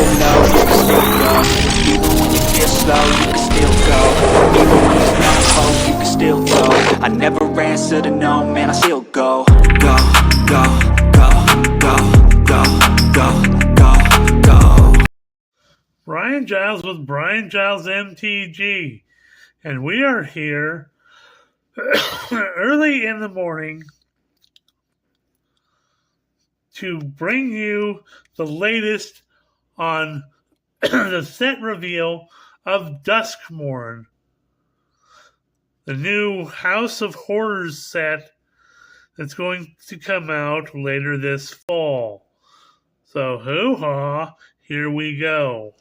feel low, you can still go. Even when you feel slow, you can still go. Even when there's no hope, you can still go. I never answer to no, man, I still go. Go, go, go, go, go, go, go, go. Brian Giles with Brian Giles MTG, and we are here early in the morning to bring you the latest on the set reveal of Duskmourn, the new House of Horrors set that's going to come out later this fall. So, hoo-ha, here we go.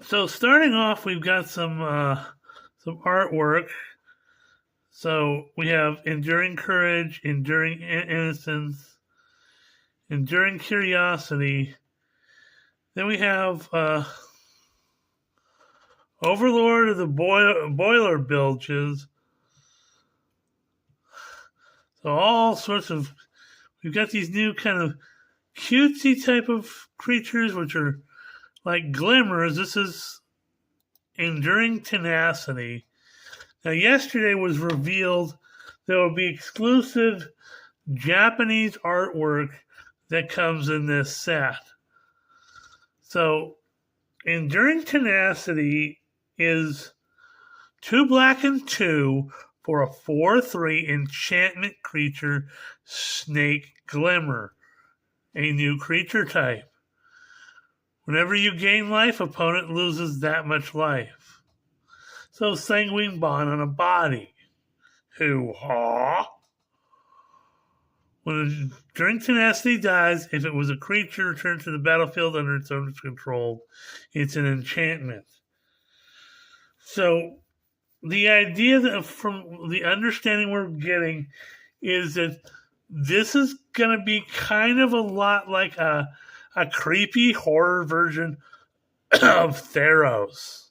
So, starting off, we've got some artwork. So, we have Enduring Courage, Enduring Innocence, Enduring Curiosity. Then we have Overlord of the Boiler Bilges. So all sorts of... We've got these new kind of cutesy type of creatures, which are like glimmers. This is Enduring Tenacity. Now, yesterday was revealed there will be exclusive Japanese artwork that comes in this set. So, Enduring Tenacity is 2 black and 2 for a 4/3 enchantment creature, Snake Glimmer, a new creature type. Whenever you gain life, opponent loses that much life. So, Sanguine Bond on a body. Hoo-ha! When Enduring Tenacity dies, if it was a creature returned to the battlefield under its owner's control, it's an enchantment. So, the idea that from the understanding we're getting is that this is going to be kind of a lot like a creepy horror version of Theros,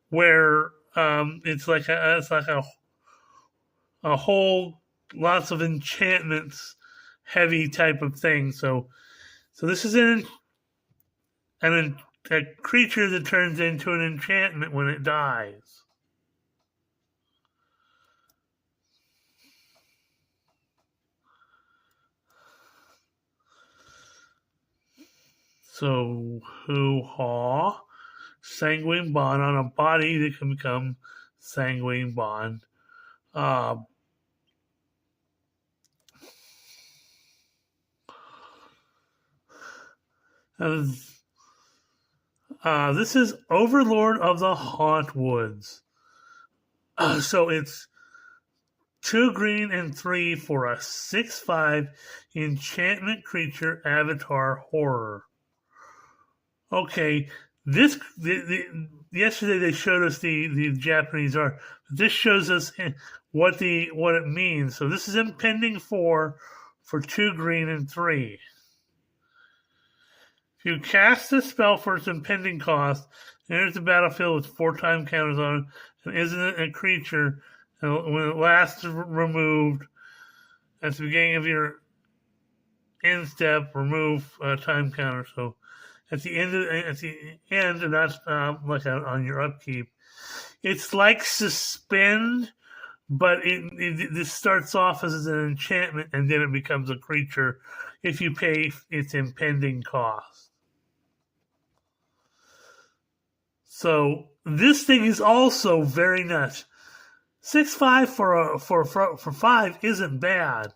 where it's like a whole lots of enchantments heavy type of thing. So this is a creature that turns into an enchantment when it dies. So, hoo-ha, Sanguine Bond on a body that can become Sanguine Bond. This is Overlord of the Hauntwoods. So it's 2 green and 3 for a 6/5 enchantment creature avatar horror. Okay, yesterday they showed us the Japanese art. This shows us what it means. So this is impending 4 for 2 green and 3. If you cast this spell for its impending cost, it enters the battlefield with 4 time counters on it, and isn't a creature. And when it last removed at the beginning of your end step, remove a time counter. So at the end, and that's like on your upkeep. It's like Suspend, but this starts off as an enchantment, and then it becomes a creature if you pay its impending cost. So this thing is also very nuts. 6/5 for 5 isn't bad,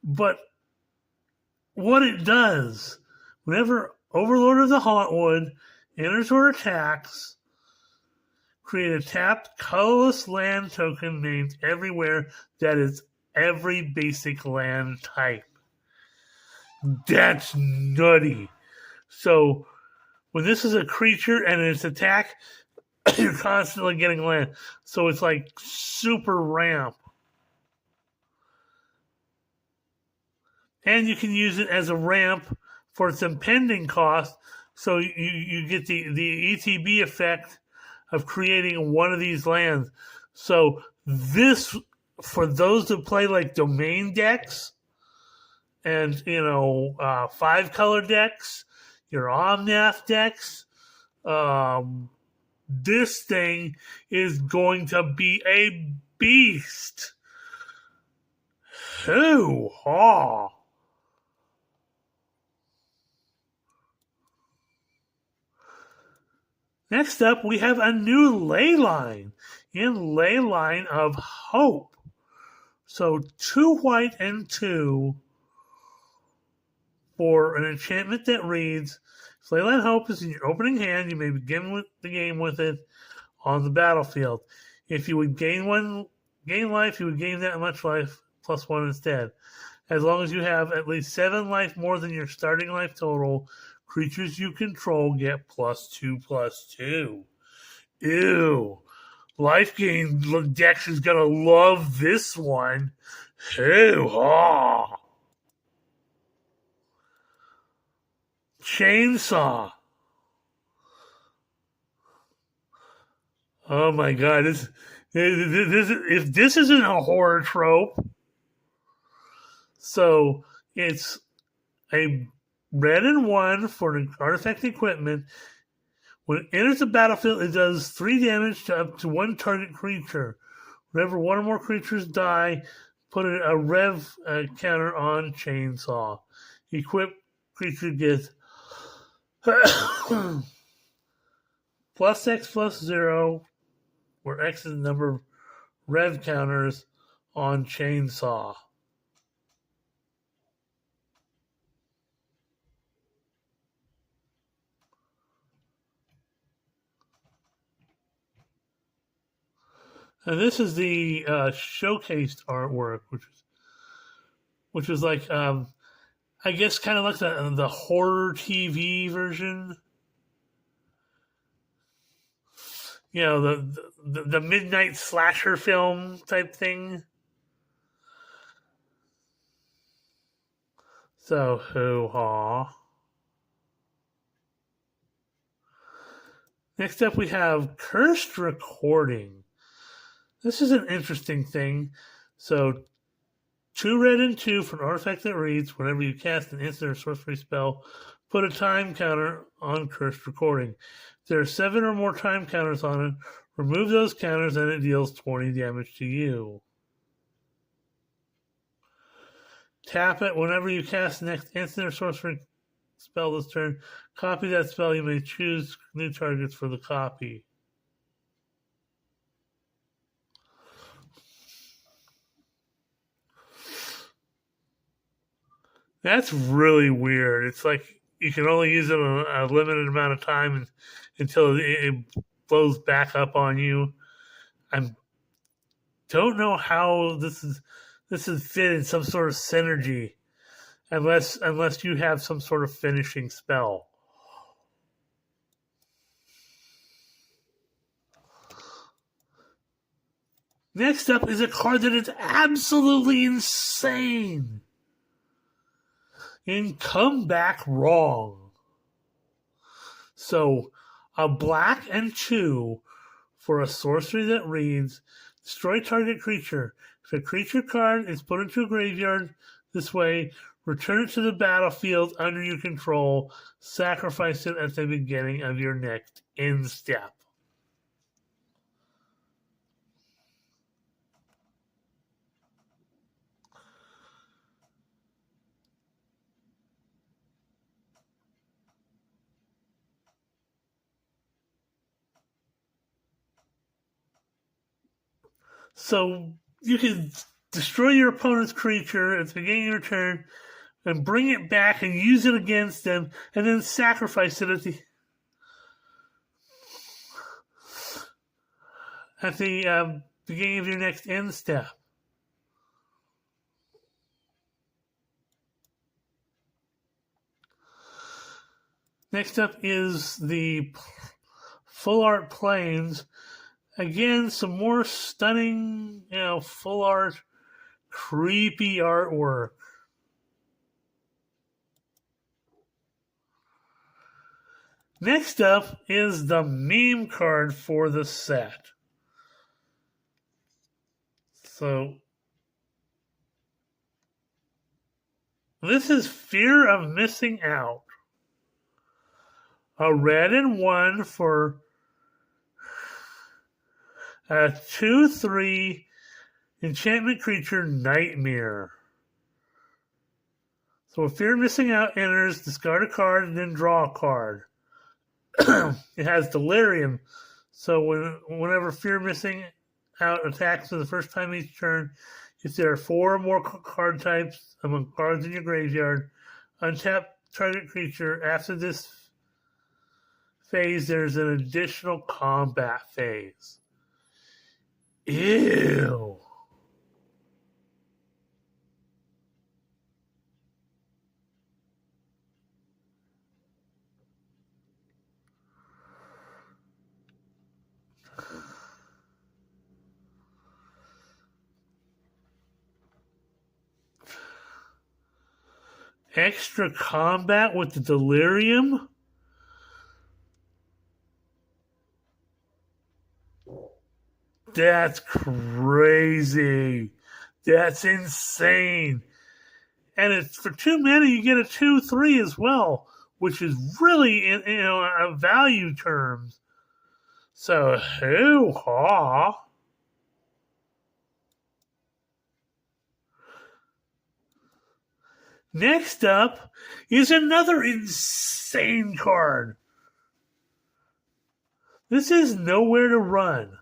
but what it does, whenever Overlord of the Hauntwood enters or attacks, create a tapped colorless land token named everywhere that is every basic land type. That's nutty. So when this is a creature and its attack, you're constantly getting land. So it's like super ramp. And you can use it as a ramp for its impending cost. So you get the ETB effect of creating one of these lands. So this, for those that play like domain decks, and 5-color decks, your Omnath decks. This thing is going to be a beast. Hoo-ha! Next up, we have a new ley line in Ley Line of Hope. So 2 white and 2 for an enchantment that reads, if Ley Line of Hope is in your opening hand, you may begin with the game with it on the battlefield. If you would gain life, you would gain that much life plus 1 instead. As long as you have at least 7 life more than your starting life total, creatures you control get +2/+2. Ew. Life gain decks is gonna love this one. Hoo-ha! Chainsaw. Oh my god, if this isn't a horror trope. So it's a red and 1 for an artifact equipment. When it enters the battlefield, it does 3 damage to up to 1 target creature. Whenever 1 or more creatures die, put a rev counter on Chainsaw. Equipped creature gets +X+0, where X is the number of rev counters on Chainsaw. And this is the showcased artwork, which is like I guess kind of like the horror TV version. The midnight slasher film type thing. So hoo-ha. Next up we have Cursed Recording. This is an interesting thing. So 2 red and 2 for an artifact that reads, whenever you cast an instant or sorcery spell, put a time counter on Cursed Recording. If there are 7 or more time counters on it, remove those counters and it deals 20 damage to you. Tap it whenever you cast the next instant or sorcery spell this turn. Copy that spell. You may choose new targets for the copy. That's really weird. It's like you can only use it a limited amount of time until it blows back up on you. I don't know how this is fit in some sort of synergy, unless you have some sort of finishing spell. Next up is a card that is absolutely insane. And Come Back Wrong. So, a black and 2 for a sorcery that reads, destroy target creature. If a creature card is put into a graveyard this way, return it to the battlefield under your control, sacrifice it at the beginning of your next end step. So you can destroy your opponent's creature at the beginning of your turn and bring it back and use it against them and then sacrifice it at the beginning of your next end step. Next up is the Full Art Plains. Again, some more stunning, full art, creepy artwork. Next up is the meme card for the set. So, This is Fear of Missing Out. A red and 1 for a 2/3 enchantment creature, Nightmare. So if Fear of Missing Out enters, discard a card and then draw a card. It has Delirium, so whenever Fear Missing Out attacks for the first time each turn, if there are 4 or more card types among cards in your graveyard, untap target creature. After this phase, there's an additional combat phase. Ew. Extra combat with the Delirium? That's crazy. That's insane. And it's for 2 mana, you get a 2/3 as well, which is really, a value terms. So, hoo-ha. Next up is another insane card. This is Nowhere to Run.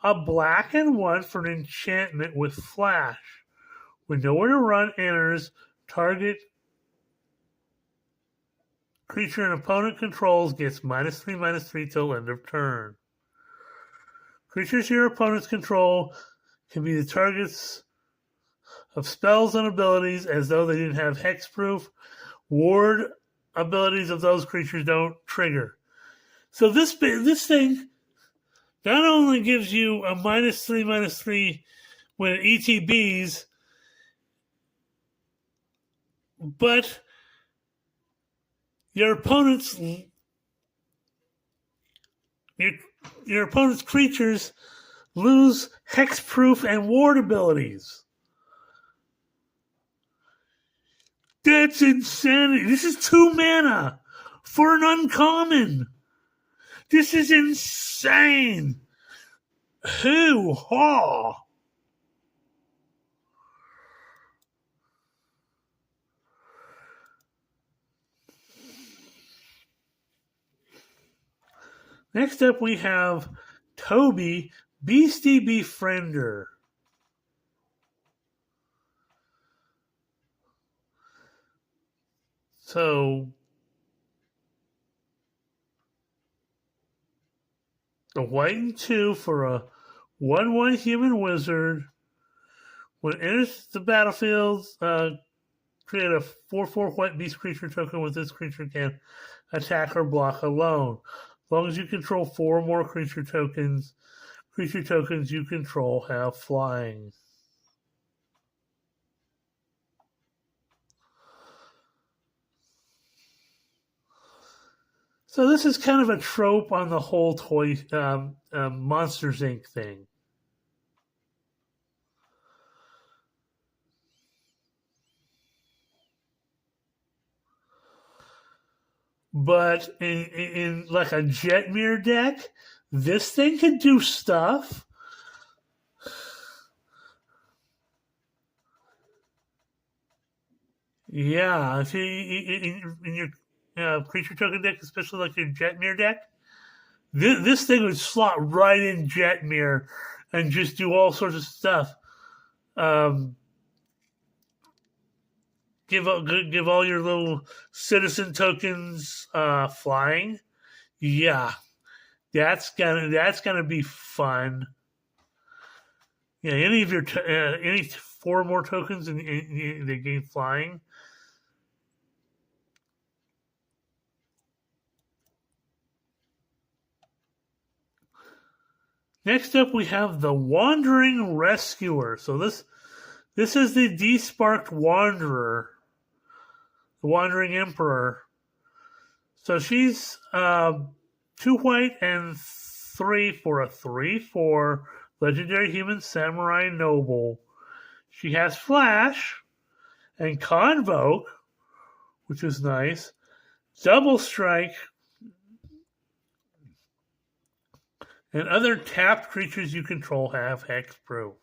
A black and 1 for an enchantment with flash. When Nowhere to Run enters, target creature an opponent controls gets -3/-3 till end of turn. Creatures your opponents control can be the targets of spells and abilities as though they didn't have hexproof. Ward abilities of those creatures don't trigger. So this thing not only gives you a -3/-3 when it ETBs, but your opponent's creatures lose hexproof and ward abilities. That's insanity. This is 2 mana for an uncommon. This is insane. Hoo-ha. Next up we have Toby, Beastie Befriender. So, a white and 2 for a 1/1 human wizard. When it enters the battlefield, create a 4/4 white beast creature token with this creature can attack or block alone. As long as you control 4 or more creature tokens you control have flying. So this is kind of a trope on the whole Monsters Inc. thing. But in like a Jetmir deck, this thing can do stuff. Yeah, if you in your creature token deck, especially like your Jetmir deck, this thing would slot right in Jetmir and just do all sorts of stuff. Give all your little citizen tokens flying. Yeah, that's gonna be fun. Yeah, any of your any 4 more tokens and they gain flying. Next up, we have the Wandering Rescuer. So this is the Desparked Wanderer, the Wandering Emperor. So she's 2 white and 3 for a 3/4 legendary human samurai noble. She has flash, and Convoke, which is nice. Double Strike, and other tapped creatures you control have hexproof.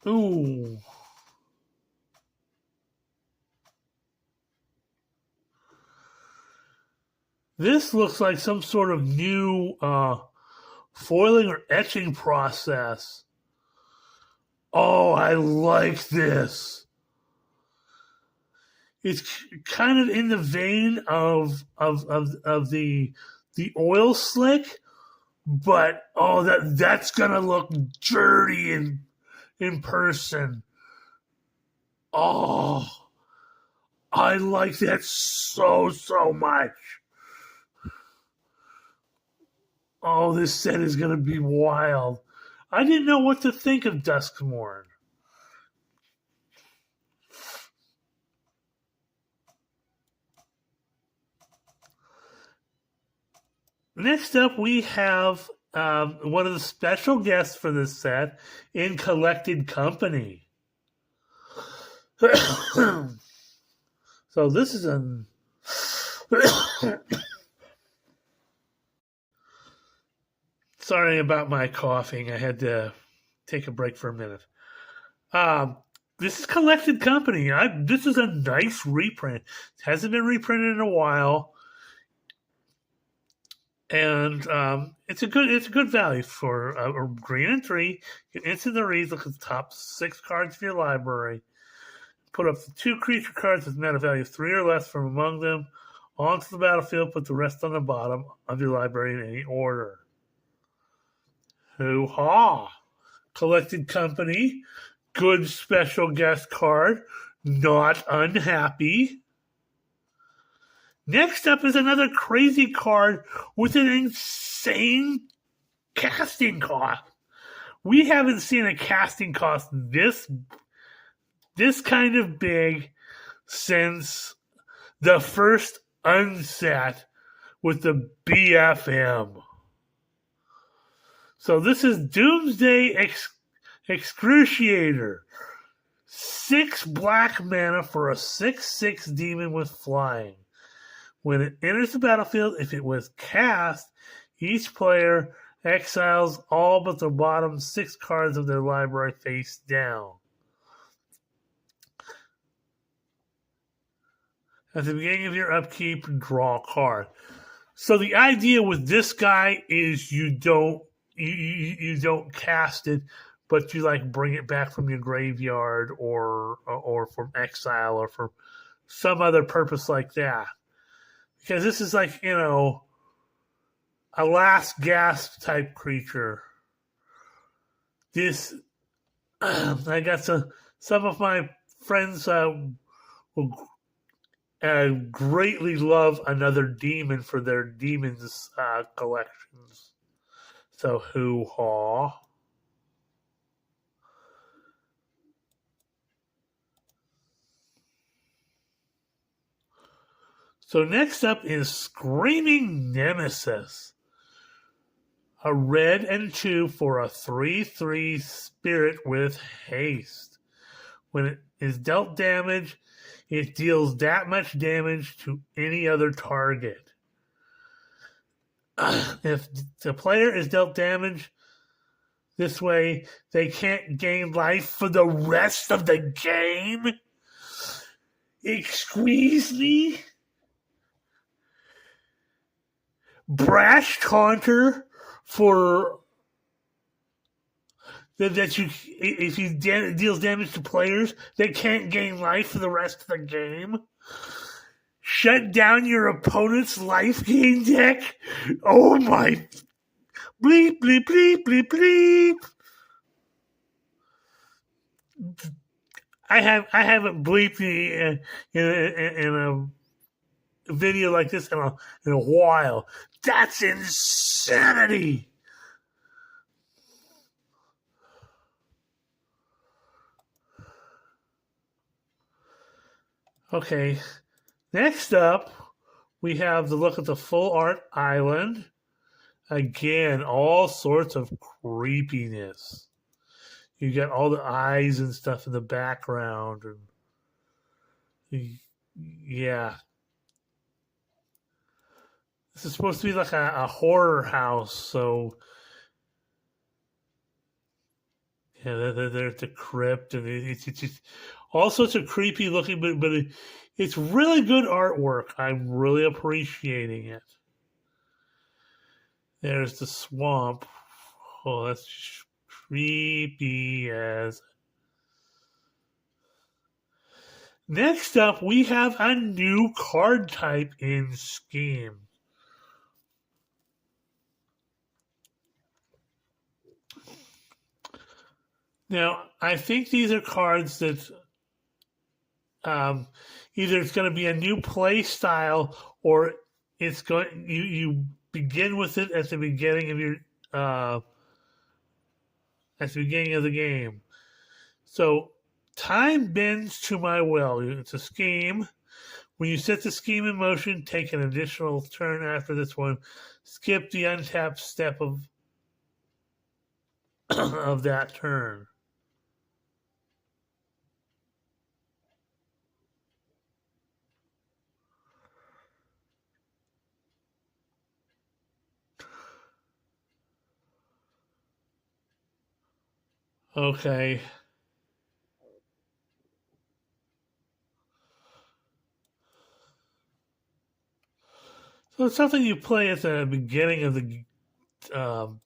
Ooh. This looks like some sort of new foiling or etching process. Oh, I like this. It's kind of in the vein of the oil slick, but that's gonna look dirty in person. Oh, I like that so much. Oh, this set is gonna be wild. I didn't know what to think of Duskmourn. Next up, we have one of the special guests for this set in Collected Company. So this is an sorry about my coughing. I had to take a break for a minute. This is Collected Company. This is a nice reprint. It hasn't been reprinted in a while, and it's a good value for a green and 3. You can instant the reads. Look at the top 6 cards of your library. Put up 2 creature cards with mana value of 3 or less from among them onto the battlefield. Put the rest on the bottom of your library in any order. Hoo-ha! Collected Company. Good special guest card. Not unhappy. Next up is another crazy card with an insane casting cost. We haven't seen a casting cost this kind of big since the first unset with the BFM. So this is Doomsday Excruciator. 6 black mana for a 6/6 demon with flying. When it enters the battlefield, if it was cast, each player exiles all but the bottom 6 cards of their library face down. At the beginning of your upkeep, draw a card. So the idea with this guy is you don't cast it, but you like bring it back from your graveyard or from exile or for some other purpose like that. Because this is like, a last gasp type creature. This, I got some of my friends will greatly love Another Demon for their demons collections. So hoo-ha. So next up is Screaming Nemesis. A red and 2 for a 3/3 spirit with haste. When it is dealt damage, it deals that much damage to any other target. If the player is dealt damage this way, they can't gain life for the rest of the game. Excuse me? Brash Taunter for that you if he deals damage to players, they can't gain life for the rest of the game. Shut down your opponent's life gain deck. Oh my! Bleep bleep bleep bleep bleep. I haven't bleeped in a video like this in a while. That's insanity. Okay, next up we have the look at the full art island. Again, all sorts of creepiness. You got all the eyes and stuff in the background, and yeah, this is supposed to be like a horror house. So yeah, there's the crypt, and it's just all sorts of creepy looking, but it's really good artwork. I'm really appreciating it. There's the swamp. Oh, that's just creepy as. Next up, we have a new card type in Scheme. Now, I think these are cards that either it's going to be a new play style or it's going you begin with it at the beginning of your at the beginning of the game. So, time bends to my will. It's a scheme. When you set the scheme in motion, take an additional turn after this one. Skip the untapped step of of that turn. Okay. So it's something you play at the beginning of um,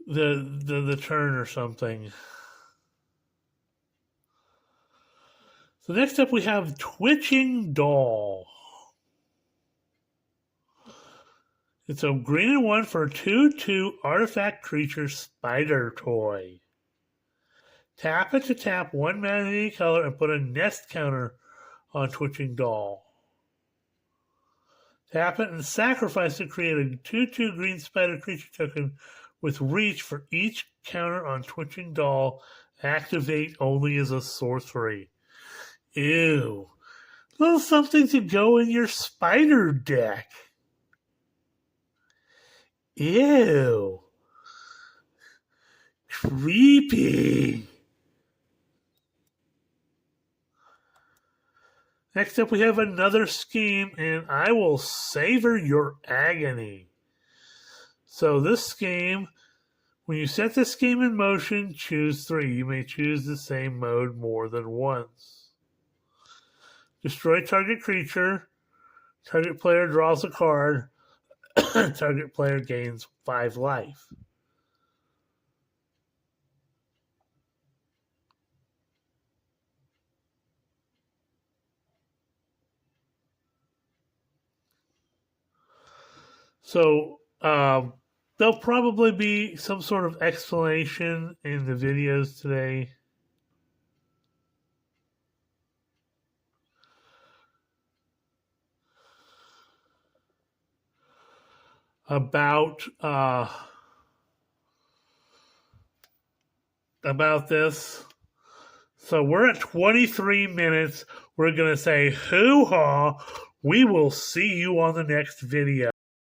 the turn or something. So next up we have Twitching Doll. It's a green and 1 for a 2/2 artifact creature spider toy. Tap it to tap 1 mana in any color and put a nest counter on Twitching Doll. Tap it and sacrifice to create a 2/2 green spider creature token with reach for each counter on Twitching Doll. Activate only as a sorcery. Ew. Little something to go in your spider deck. Ew. Creepy. Next up, we have another scheme, and I will savor your agony. So this scheme, when you set the scheme in motion, choose 3. You may choose the same mode more than once. Destroy target creature. Target player draws a card. Target player gains 5 life. So there'll probably be some sort of explanation in the videos today. About this. So we're at 23 minutes. We're going to say hoo-ha. We will see you on the next video.